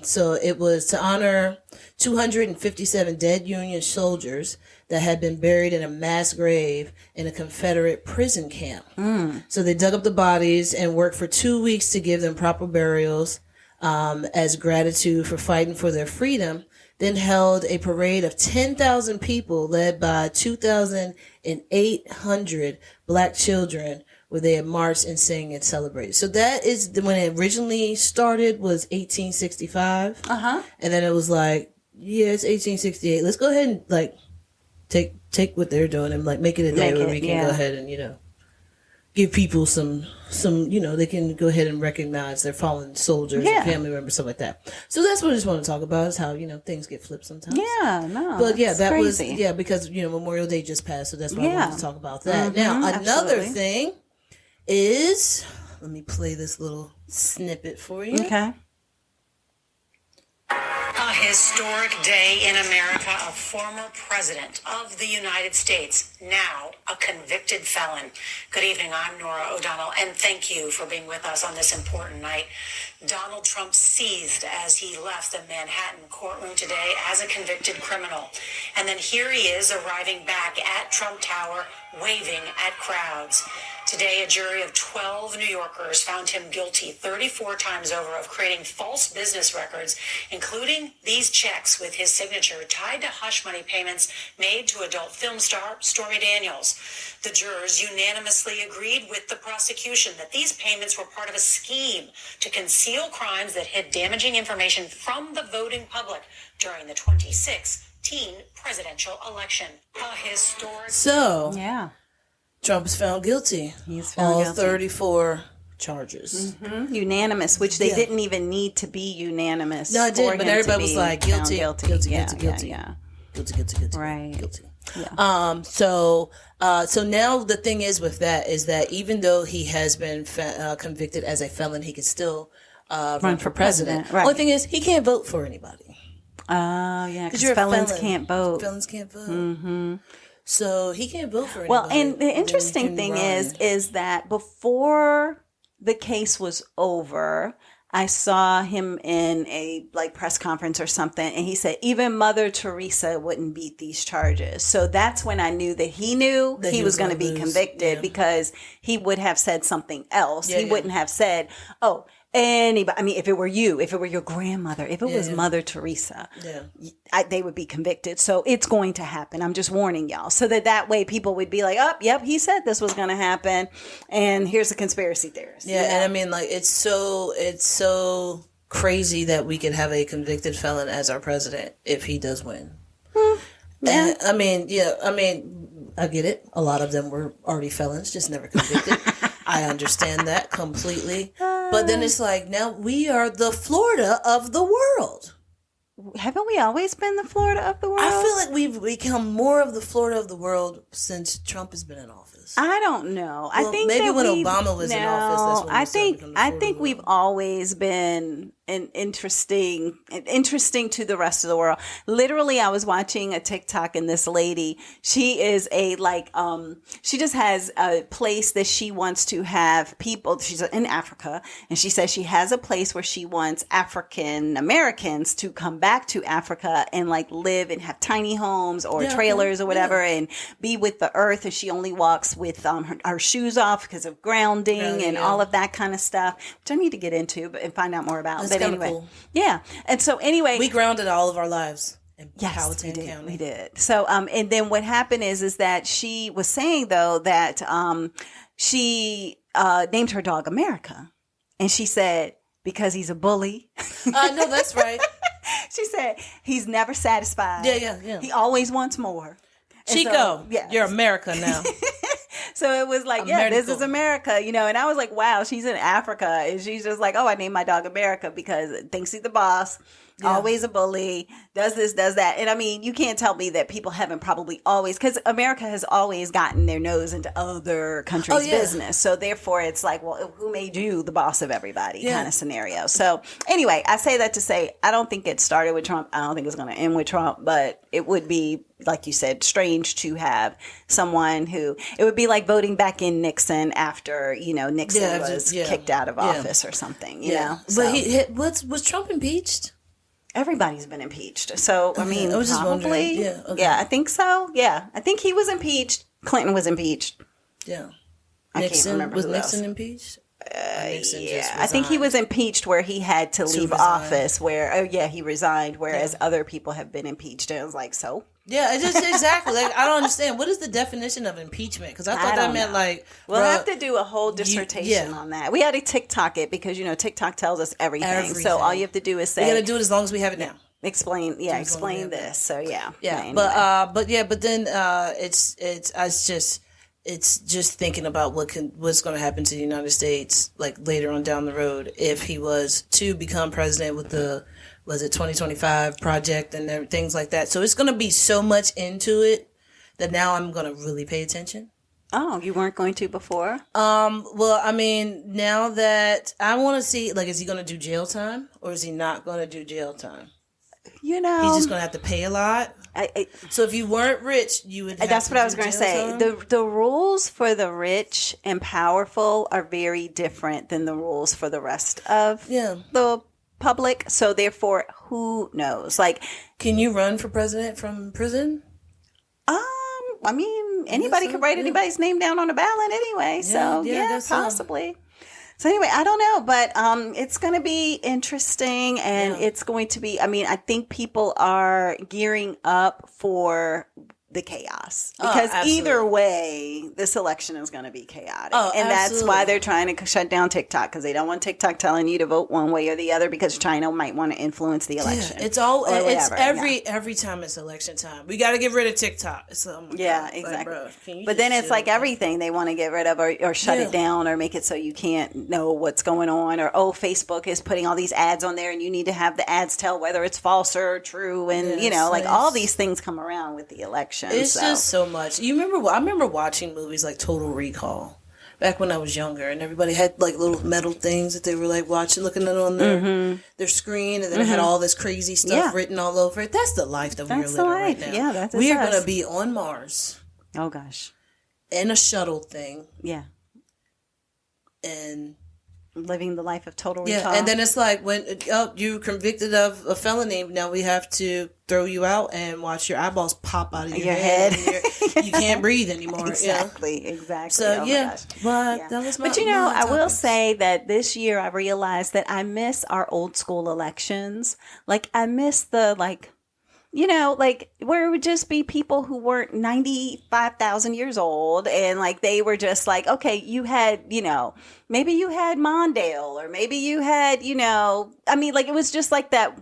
so it was to honor 257 dead Union soldiers that had been buried in a mass grave in a Confederate prison camp. So they dug up the bodies and worked for 2 weeks to give them proper burials as gratitude for fighting for their freedom. Then held a parade of 10,000 people led by 2,800 black children, where they had marched and sang and celebrated. So that is when it originally started, was 1865. And then it was like, it's 1868. Let's go ahead and like take what they're doing and like make it a day where we can go ahead and, give people some, they can go ahead and recognize their fallen soldiers and family members, stuff like that. So that's what I just want to talk about, is how, things get flipped sometimes. But that crazy. Was, because, Memorial Day just passed. So that's why I wanted to talk about that. Now, another thing is, let me play this little snippet for you. A historic day in America. A former president of the United States, now a convicted felon. Good evening, I'm Nora O'Donnell, and thank you for being with us on this important night. Donald Trump seized as he left the Manhattan courtroom today as a convicted criminal. And then here he is arriving back at Trump Tower, waving at crowds. Today, a jury of 12 New Yorkers found him guilty 34 times over of creating false business records, including these checks with his signature tied to hush money payments made to adult film star Stormy Daniels. The jurors unanimously agreed with the prosecution that these payments were part of a scheme to conceal crimes that hid damaging information from the voting public during the 2016 presidential election. A historic... So... Yeah. Trump is found guilty. He's found all guilty. 34 charges. Mm-hmm. Unanimous, which they didn't even need to be unanimous. No, it did, but everybody was like guilty. Guilty. Right. Guilty. Yeah. So now the thing is with that is that even though he has been convicted as a felon, he can still run for president. Right. Only thing is he can't vote for anybody. Oh, yeah, because felons can't vote. Felons can't vote. Mm-hmm. So he can't vote for anybody. Well, and the interesting thing is that before the case was over, I saw him in a press conference or something, and he said even Mother Teresa wouldn't beat these charges. So that's when I knew that he knew that he was going to be convicted because he would have said something else. He wouldn't have said, "Oh, anybody." I mean, if it were you, if it were your grandmother, if it was Mother Teresa, they would be convicted. So it's going to happen. I'm just warning y'all, so that way people would be like, "Oh, yep, he said this was going to happen," and here's a conspiracy theorist. Yeah, and I mean, it's so crazy that we could have a convicted felon as our president if he does win. Yeah. And, I mean, I get it. A lot of them were already felons, just never convicted. I understand that completely. But then it's like, now we are the Florida of the world. Haven't we always been the Florida of the world? I feel like we've become more of the Florida of the world since Trump has been in office. I don't know. Well, I think maybe that when Obama was in office, that's when I think we've always been interesting to the rest of the world. Literally, I was watching a TikTok, and this lady, she is she just has a place that she wants to have people. She's in Africa, and she says she has a place where she wants African Americans to come back to Africa and live and have tiny homes or trailers or whatever, and be with the earth. And she only walks with her shoes off because of grounding and all of that kind of stuff, which I need to get into and find out more about. That's but anyway, cool. Yeah. And so anyway, we grounded all of our lives in Powhatan County. We did. So and then what happened is that she was saying though that she named her dog America, and she said because he's a bully. No, that's right. She said he's never satisfied. Yeah. He always wants more. Chico, you're America now. So it was like, this is America, and I was like, wow, she's in Africa. And she's just like, oh, I named my dog America because thinks he's the boss, always a bully, does this, does that. And I mean, you can't tell me that people haven't probably always, because America has always gotten their nose into other countries' business. So therefore it's like, well, who made you the boss of everybody kind of scenario. So anyway, I say that to say, I don't think it started with Trump. I don't think it's going to end with Trump, but it would be, like you said, strange to have someone who, it would be like voting back in Nixon after, Nixon was kicked out of office or something, you know? So. But was Trump impeached? Everybody's been impeached. So, I mean, I was just probably. wondering. Yeah, I think so. Yeah. I think he was impeached. Clinton was impeached. Yeah. I can't remember was who Nixon else. impeached? I think he was impeached where he had to leave office where, he resigned, whereas other people have been impeached. And I was like, so? Yeah, it's just exactly. I don't understand. What is the definition of impeachment? Because I thought that meant we'll have to do a whole dissertation on that. We had to TikTok it because, TikTok tells us everything. So all you have to do is say. We got to do it as long as we have it now. Explain this. So yeah. Yeah. But then it's just thinking about what's going to happen to the United States later on down the road if he was to become president with the 2025 project and things like that. So it's going to be so much into it that now I'm going to really pay attention. Oh, you weren't going to before? Well, I mean, now that I want to see, is he going to do jail time or is he not going to do jail time? you know, he's just gonna have to pay a lot. So if you weren't rich, you would. That's what I was going to say. The rules for the rich and powerful are very different than the rules for the rest of the public. So therefore, who knows? Like, can you run for president from prison? I mean, anybody could write anybody's name down on a ballot anyway. So possibly. So anyway, I don't know, but it's going to be interesting, and it's going to be, I mean, I think people are gearing up for the chaos, because either way, this election is going to be chaotic. And that's why they're trying to shut down TikTok, because they don't want TikTok telling you to vote one way or the other, because China might want to influence the election. It's every time it's election time. We got to get rid of TikTok. Exactly. Like, bro, but then it's like everything they want to get rid of, or shut it down, or make it so you can't know what's going on, or Facebook is putting all these ads on there and you need to have the ads tell whether it's false or true, and all these things come around with the election. It's just so much. I remember watching movies like Total Recall back when I was younger, and everybody had like little metal things that they were like watching, looking at on their screen, and then it had all this crazy stuff written all over it. That's the life that we're living right now. Yeah, we are going to be on Mars. Oh gosh, in a shuttle thing. Yeah, and living the life of Total Recall. Yeah, and then it's like, when you're convicted of a felony, now we have to throw you out and watch your eyeballs pop out of your head. You can't breathe anymore. Exactly. So that was my. But I will say that this year I realized that I miss our old school elections. Like, I miss the where it would just be people who weren't 95,000 years old, and like they were just like, okay, you had, maybe you had Mondale, or maybe you had, I mean, like, it was just like that.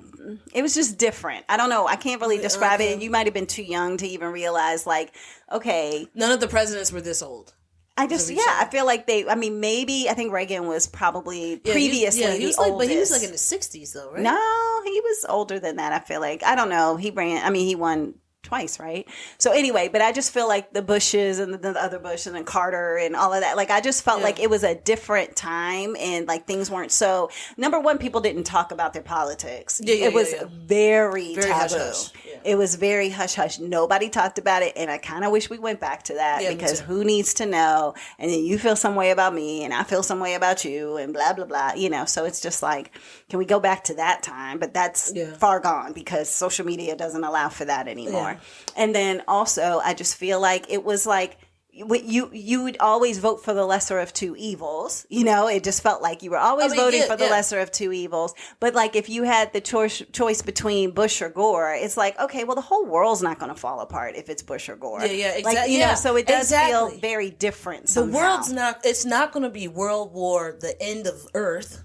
It was just different. I don't know. I can't really describe it. And you might have been too young to even realize, like, okay. None of the presidents were this old. I feel like I think Reagan was probably previously the oldest. But he was like in the 60s though, right? No, he was older than that, I feel like. I don't know. He won twice, right? So anyway, but I just feel like the Bushes and the other Bush and then Carter and all of that, like I just felt like it was a different time, and like things weren't so, number one, people didn't talk about their politics. It was very taboo. Hush-hush. It was very hush-hush. Nobody talked about it, and I kind of wish we went back to that, because who needs to know? And then you feel some way about me, and I feel some way about you, and blah, blah, blah, so it's just like, can we go back to that time? But that's far gone, because social media doesn't allow for that anymore. And then also, I just feel like it was like, you would always vote for the lesser of two evils. It just felt like you were always voting for the lesser of two evils. But like, if you had the choice between Bush or Gore, it's like, okay, well, the whole world's not going to fall apart if it's Bush or Gore. Exactly. Like, so it does feel very different somehow. The world's it's not going to be World War, the end of Earth.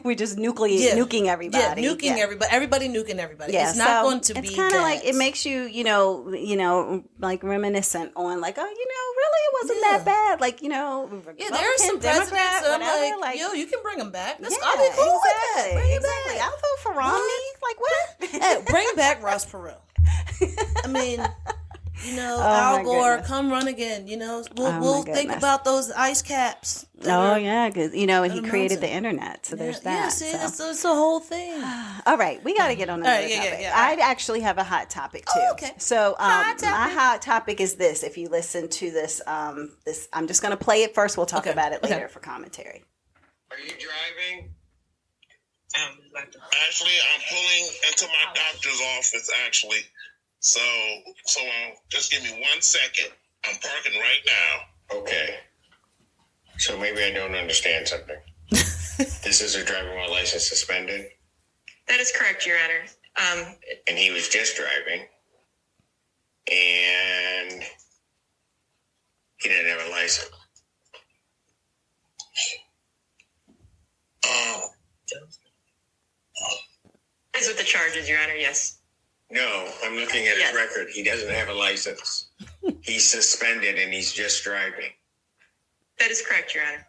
We're just nuking everybody. Everybody nuking everybody. It's not going to be. It's kind of like, it makes you, like reminiscent on like, oh, really, it wasn't that bad. Like, there are some presidents that I'm like, yo, you can bring them back. I'll be cool with that. Bring it back. I'll vote for Romney. Like, what? Hey, bring back Ross Perot. I mean, Al Gore, come run again. We'll think about those ice caps. Because and he created the internet, so there's that. Yeah, see, it's the whole thing. All right, we got to get on another topic. I actually have a hot topic too. Oh, okay. So my hot topic is this. If you listen to this, I'm just going to play it first. We'll talk about it later for commentary. Are you driving? Actually, I'm pulling into my doctor's office. Actually. So just give me 1 second. I'm parking right now. Okay. So maybe I don't understand something. This is a driving while license suspended? That is correct, Your Honor. And he was just driving. And he didn't have a license. Is with the charges, Your Honor, yes. No, I'm looking at his record. He doesn't have a license. He's suspended and he's just driving. That is correct, Your Honor.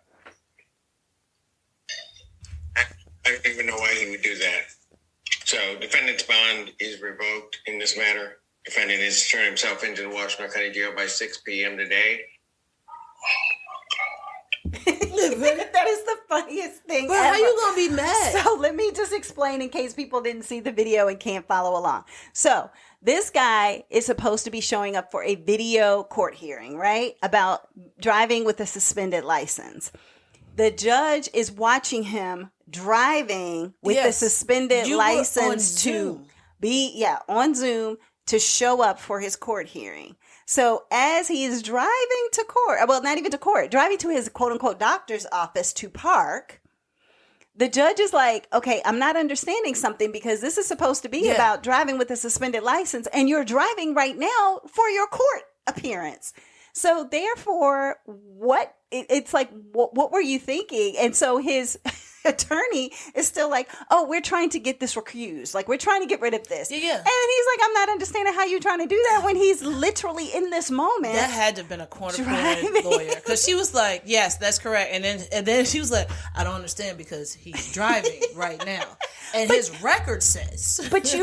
I don't even know why he would do that. So, defendant's bond is revoked in this matter. Defendant is to turn himself into the Washington County Jail by 6 p.m. today. That is the funniest thing Bro, ever. how you gonna be mad? So let me just explain in case people didn't see the video and can't follow along. So this guy is supposed to be showing up for a video court hearing, right? About driving with a suspended license. The judge is watching him driving with the suspended license to be, on Zoom to show up for his court hearing. So as he is driving to court, well, not even to court, driving to his quote unquote doctor's office to park, the judge is like, okay, I'm not understanding something because this is supposed to be about driving with a suspended license and you're driving right now for your court appearance. So therefore, it's like, what were you thinking? And so his attorney is still like, oh, we're trying to get this recused. Like, we're trying to get rid of this. Yeah. And he's like, I'm not understanding how you're trying to do that when he's literally in this moment. That had to have been a corner-pointed lawyer. Because she was like, yes, that's correct. And then she was like, I don't understand because he's driving right now. And his record says. But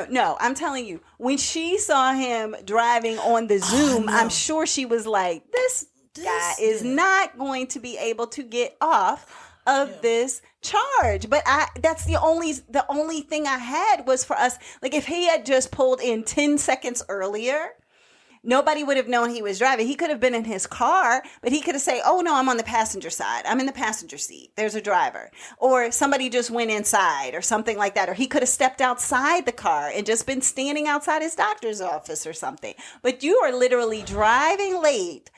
no, I'm telling you, when she saw him driving on the Zoom, I'm sure she was like, this guy is not going to be able to get off of this charge. But that's the only thing I had was for us. Like, if he had just pulled in 10 seconds earlier, nobody would have known he was driving. He could have been in his car, but he could have said, oh no, I'm on the passenger side. I'm in the passenger seat. There's a driver. Or somebody just went inside or something like that. Or he could have stepped outside the car and just been standing outside his doctor's office or something. But you are literally driving late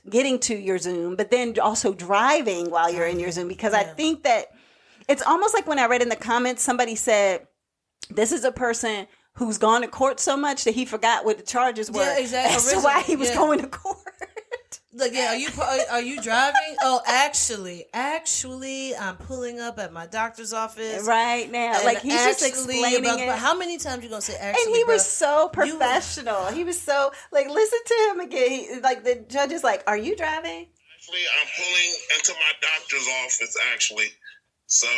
getting to your Zoom, but then also driving while you're in your Zoom. Because I think that it's almost like when I read in the comments, somebody said, this is a person who's gone to court so much that he forgot what the charges were. Yeah, exactly. That's why he was going to court. Like, are you driving? Oh, actually, I'm pulling up at my doctor's office right now. Like, he's just explaining it. How many times you gonna say actually? And he was so professional. He was so, like, listen to him again. Like, the judge is like, are you driving? Actually, I'm pulling into my doctor's office, actually. So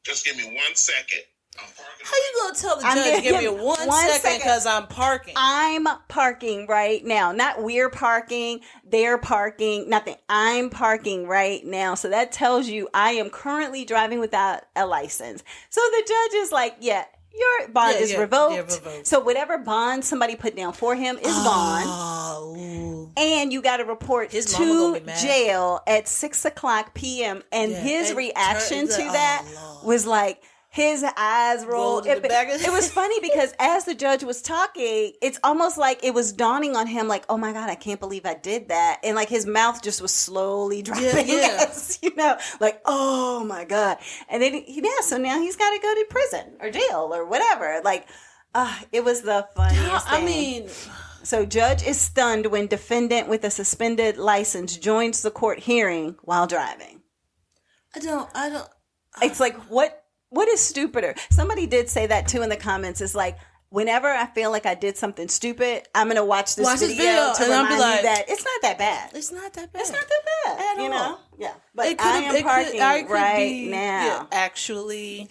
just give me 1 second. How you gonna tell the judge give me one second because I'm parking? I'm parking right now. Not we're parking, they're parking, nothing. I'm parking right now. So that tells you I am currently driving without a license. So the judge is like, your bond is revoked. Yeah, revoked. So whatever bond somebody put down for him is gone. And you got to report to jail at 6:00 p.m. And his reaction to that was like, his eyes rolled. It was funny because as the judge was talking, it's almost like it was dawning on him like, oh my God, I can't believe I did that. And like his mouth just was slowly dropping, like, oh my God. And then, so now he's got to go to prison or jail or whatever. Like, it was the funniest thing. I mean... So judge is stunned when defendant with a suspended license joins the court hearing while driving. I don't. It's like, what is stupider? Somebody did say that too in the comments. It's like, whenever I feel like I did something stupid, I'm going to watch this video to remind me that it's not that bad. It's not that bad. It's not that bad. At all. Yeah. But I am parking right now. Yeah, actually.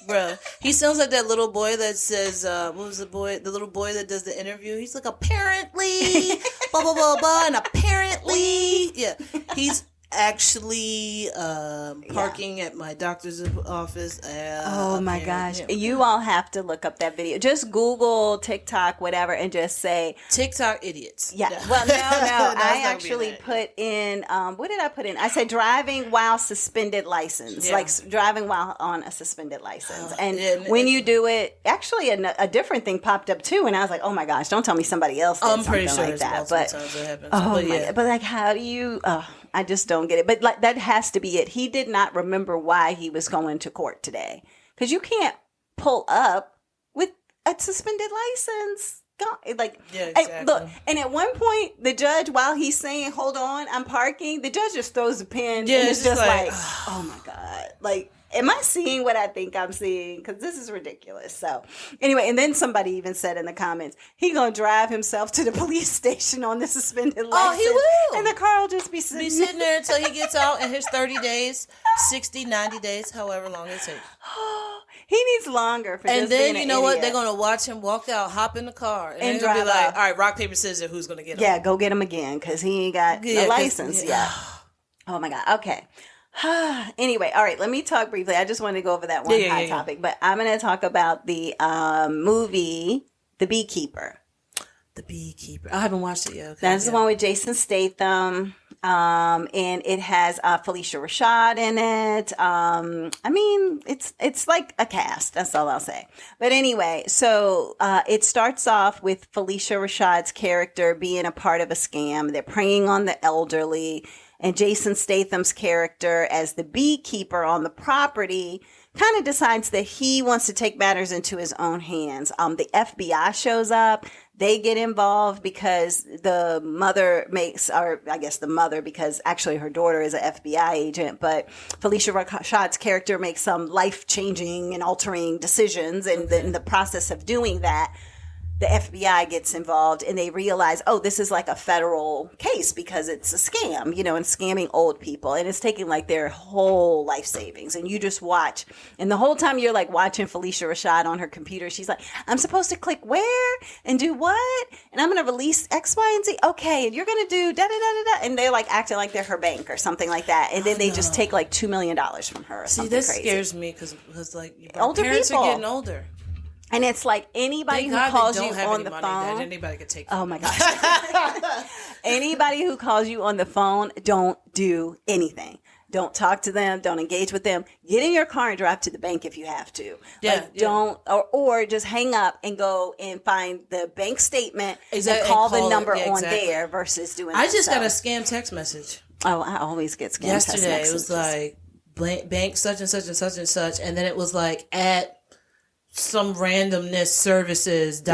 Bro. He sounds like that little boy that says, what was the little boy that does the interview? He's like, apparently, blah, blah, blah, blah, and apparently. Yeah. He's actually parking at my doctor's office. Oh my gosh. You all have to look up that video. Just Google TikTok, whatever, and just say TikTok idiots. Yeah. Well, no. I actually put in, what did I put in? I said driving while suspended license. Like driving while on a suspended license. And when you do it, actually a different thing popped up too. And I was like, oh my gosh, don't tell me somebody else did something like that. But, but like, how do you... I just don't get it. But like that has to be it. He did not remember why he was going to court today. Because you can't pull up with a suspended license. Exactly. Look, and at one point, the judge, while he's saying, hold on, I'm parking, the judge just throws a pen. Yeah, and it's just like, oh my God. Like, am I seeing what I think I'm seeing? Because this is ridiculous. So anyway, and then somebody even said in the comments, he going to drive himself to the police station on the suspended license. Oh, he will. And the car will just be sitting there until he gets out in his 30 days, 60, 90 days, however long it takes. He needs longer for and just then being you know an what? idiot. They're gonna watch him walk out, hop in the car, and they're drive gonna be like, off. "All right, rock paper scissors. Who's gonna get him?" Yeah, go get him again because he ain't got Yeah, the license yet. Oh my God. Okay. Anyway, all right. Let me talk briefly. I just wanted to go over that one hot topic, but I'm going to talk about the movie, The Beekeeper. The Beekeeper. I haven't watched it yet. Okay, That's the one with Jason Statham. And it has Felicia Rashad in it. I mean, it's like a cast. That's all I'll say. But anyway, so it starts off with Felicia Rashad's character being a part of a scam. They're preying on the elderly, and Jason Statham's character as the beekeeper on the property kind of decides that he wants to take matters into his own hands. The FBI shows up. They get involved because the mother because actually her daughter is an FBI agent, but Felicia Rashad's character makes some life-changing and altering decisions, and in the process of doing that, the FBI gets involved and they realize, oh, this is like a federal case because it's a scam, and scamming old people. And it's taking like their whole life savings. And you just watch. And the whole time you're like watching Felicia Rashad on her computer, she's like, I'm supposed to click where and do what? And I'm going to release X, Y, and Z. Okay. And you're going to do da da da da da. And they're like acting like they're her bank or something like that. And then they just take like $2 million from her. See, this scares me because like older parents people are getting older. And it's like anybody who calls you on the phone. That anybody could take. Oh my gosh. Anybody who calls you on the phone, don't do anything. Don't talk to them. Don't engage with them. Get in your car and drive to the bank if you have to. Don't, or just hang up and go and find the bank statement and call the number on there versus doing that. I just got a scam text message. Oh, I always get scam text messages. Yesterday, it was like bank such and such and such and such. And then it was like at some randomness services.org.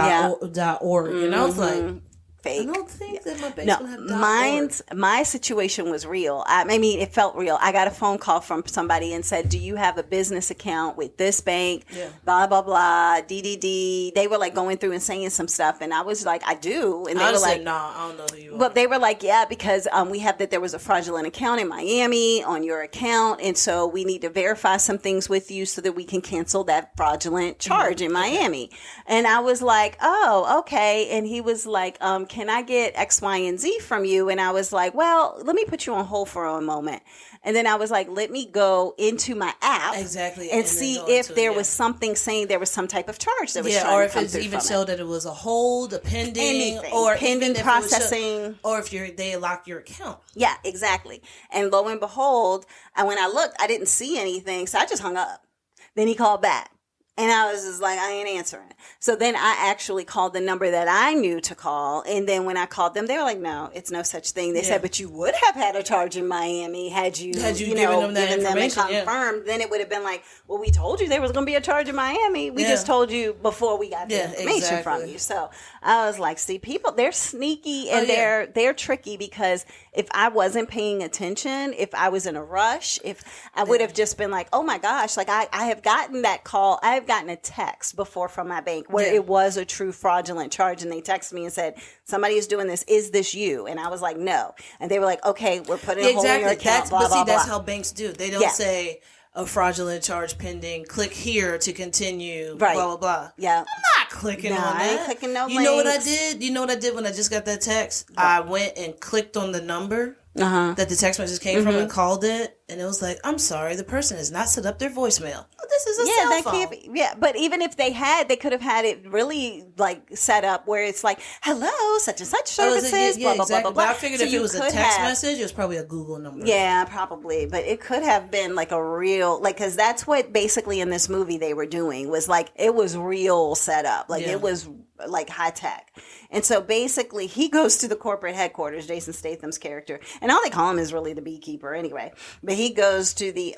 And I was like, fake. I don't think that my bank's gonna have my situation was real. I mean, it felt real. I got a phone call from somebody and said, do you have a business account with this bank? Yeah. Blah, blah, blah, DDD. They were like going through and saying some stuff. And I was like, I do. And they were like, no, I don't know who you are. But they were like, yeah, because we have that there was a fraudulent account in Miami on your account. And so we need to verify some things with you so that we can cancel that fraudulent charge in Miami. And I was like, oh, okay. And he was like, can I get X, Y, and Z from you? And I was like, well, let me put you on hold for a moment. And then I was like, let me go into my app and see if there was something saying there was some type of charge that was trying or to if come it through even from showed that it was a hold, a pending, anything, or pending processing, or if they lock your account. Yeah, exactly. And lo and behold, when I looked, I didn't see anything, so I just hung up. Then he called back. And I was just like, I ain't answering. So then I actually called the number that I knew to call. And then when I called them, they were like, no, it's no such thing. They said, but you would have had a charge in Miami had you given them that information and confirmed. Then it would have been like, well, we told you there was going to be a charge in Miami. We just told you before we got the information from you. So I was like, see, people, they're sneaky and they're tricky, because if I wasn't paying attention, if I was in a rush, if I would have just been like, oh my gosh, like I have gotten that call. I've gotten a text before from my bank where it was a true fraudulent charge, and they texted me and said, somebody is doing this. Is this you? And I was like, no. And they were like, okay, we're putting a hold on your account. That's how banks do. They don't say a fraudulent charge pending. Click here to continue. Blah blah blah. Yeah, I'm not clicking on that. I ain't clicking no links. You know what I did? You know what I did when I just got that text? What? I went and clicked on the number that the text message came from and called it, and it was like, I'm sorry, the person has not set up their voicemail. Oh, this is a cell phone. Can't be, but even if they had, they could have had it really like set up where it's like, hello, such and such services, blah, blah, blah, blah, blah. But I figured if it was a text message, it was probably a Google number. Yeah, probably. But it could have been like a real, like, because that's what basically in this movie they were doing, was like, it was real setup. Like, it was like high tech. And so basically he goes to the corporate headquarters, Jason Statham's character, and all they call him is really the beekeeper anyway, but he goes to the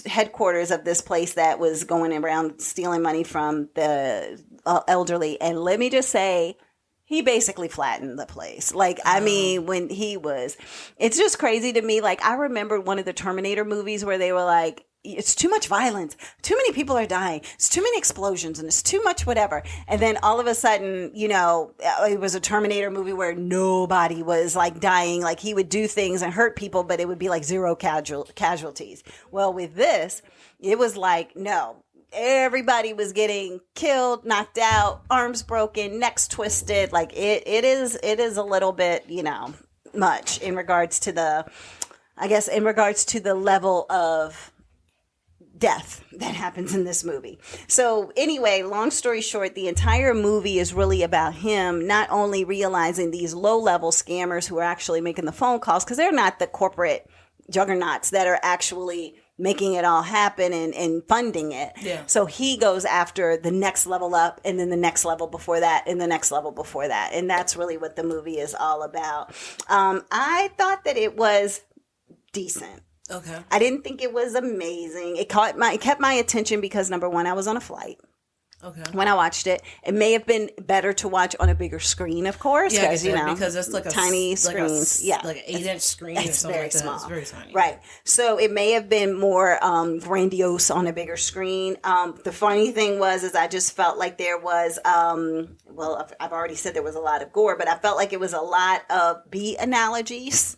headquarters of this place that was going around stealing money from the elderly. And let me just say, he basically flattened the place. Like, I mean, when he was, it's just crazy to me. Like, I remember one of the Terminator movies where they were like, it's too much violence. Too many people are dying. It's too many explosions and it's too much whatever. And then all of a sudden, you know, it was a Terminator movie where nobody was like dying. Like he would do things and hurt people, but it would be like zero casualties. Well, with this, it was like, no, everybody was getting killed, knocked out, arms broken, necks twisted. Like it is a little bit, you know, much in regards to the level of death that happens in this movie. So anyway, long story short, the entire movie is really about him not only realizing these low-level scammers who are actually making the phone calls, because they're not the corporate juggernauts that are actually making it all happen and funding it. Yeah. So he goes after the next level up and then the next level before that and the next level before that. And that's really what the movie is all about. I thought that it was decent. Okay. I didn't think it was amazing. It kept my attention because, number one, I was on a flight. Okay. When I watched it, it may have been better to watch on a bigger screen, of course, because because it's like tiny screens, like an 8-inch screen or something very like small. It's very tiny, right? So it may have been more grandiose on a bigger screen. The funny thing is I just felt like there was, I've already said there was a lot of gore, but I felt like it was a lot of bee analogies.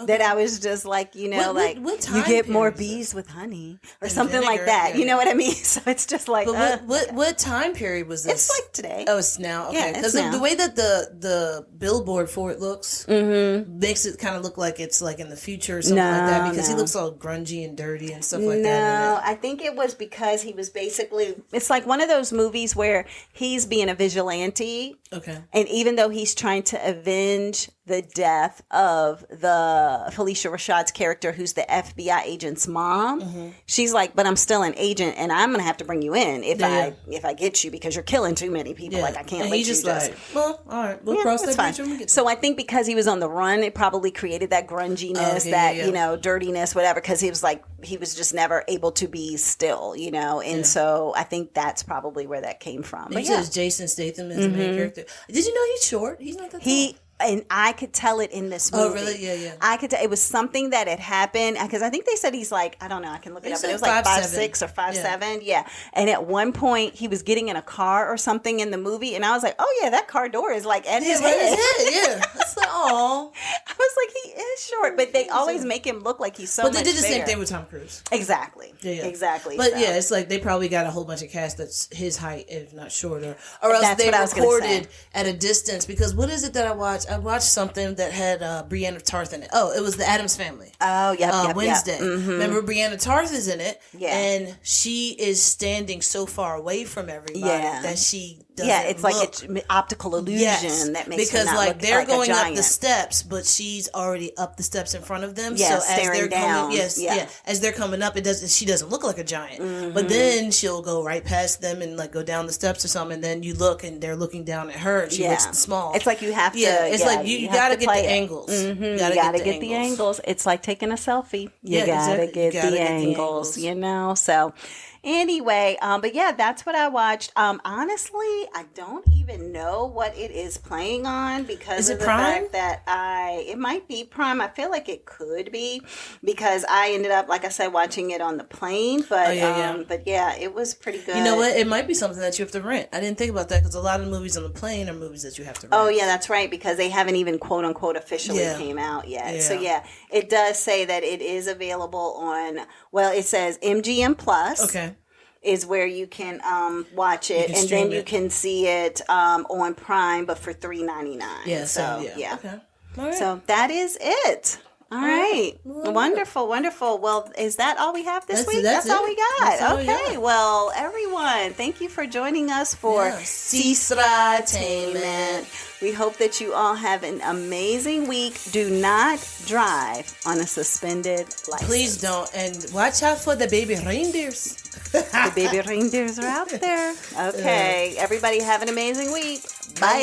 Okay. That I was just like, you know, what you get more bees with honey or something like that. Yeah. You know what I mean? So it's just like. But what time period was this? It's like today. Oh, it's now. Okay, because the way that the billboard for it looks makes it kind of look like it's like in the future or something like that. Because he looks all grungy and dirty and stuff like that. No, I think it was because he was basically. It's like one of those movies where he's being a vigilante. Okay. And even though he's trying to avenge the death of the Felicia Rashad's character, who's the FBI agent's mom, she's like, but I'm still an agent and I'm going to have to bring you in if I get you because you're killing too many people. Like I can't let you just. Well, all right, we'll cross that bridge when we get there. So I think because he was on the run, it probably created that grunginess, you know, dirtiness, whatever, because he was like, he was just never able to be still, you know, and so I think that's probably where that came from. But says Jason Statham is the main character. Did you know he's short? He's not that tall. And I could tell it in this movie. Oh, really? Yeah. I could tell it was something that had happened because I think they said he's like, I don't know, I can look it up, but it was like 5'6" or 5'7". Yeah. And at one point he was getting in a car or something in the movie, and I was like, oh yeah, that car door is like at his head. Yeah. That's like, oh. I was like, he is short, but they always make him look like he's so much But they did the bigger. same thing with Tom Cruise. Exactly. Yeah. Exactly. But it's like they probably got a whole bunch of cast that's his height, if not shorter, or else they recorded at a distance. Because what is it that I watched? I watched something that had Brianna Tarth in it. Oh, it was the Addams Family. Oh, yeah. Wednesday. Yep. Mm-hmm. Remember, Brianna Tarth is in it, and she is standing so far away from everybody that she doesn't it's like an optical illusion that makes her not like look they're like going a up giant. the steps, but she's already up the steps in front of them. Yeah, so as they're down. coming, as they're coming up, she doesn't look like a giant. Mm-hmm. But then she'll go right past them and like go down the steps or something, and then you look and they're looking down at her, and she looks small. It's like you have to. It's like you got to get the angles. Mm-hmm. You got to get the angles. It's like taking a selfie. You got to get the angles. You know, so. Anyway, but yeah, that's what I watched. Honestly, I don't even know what it is playing on because of the fact that it might be Prime. I feel like it could be because I ended up, like I said, watching it on the plane. But but yeah, it was pretty good. You know what? It might be something that you have to rent. I didn't think about that because a lot of movies on the plane are movies that you have to rent. Oh yeah, that's right, because they haven't even quote unquote officially came out yet. Yeah. So yeah, it does say that it is available on. Well, it says MGM Plus. Okay. Is where you can watch it, and then you can see it on Prime, but for $3.99. Yeah, so yeah. Okay. All right. So that is it. All right. Wonderful. Well, is that all we have this week? That's all we got. Okay. Well, everyone, thank you for joining us for Sestra-Tainment. We hope that you all have an amazing week. Do not drive on a suspended license. Please don't. And watch out for the baby reindeers. The baby reindeers are out there. Okay. Everybody have an amazing week. Bye.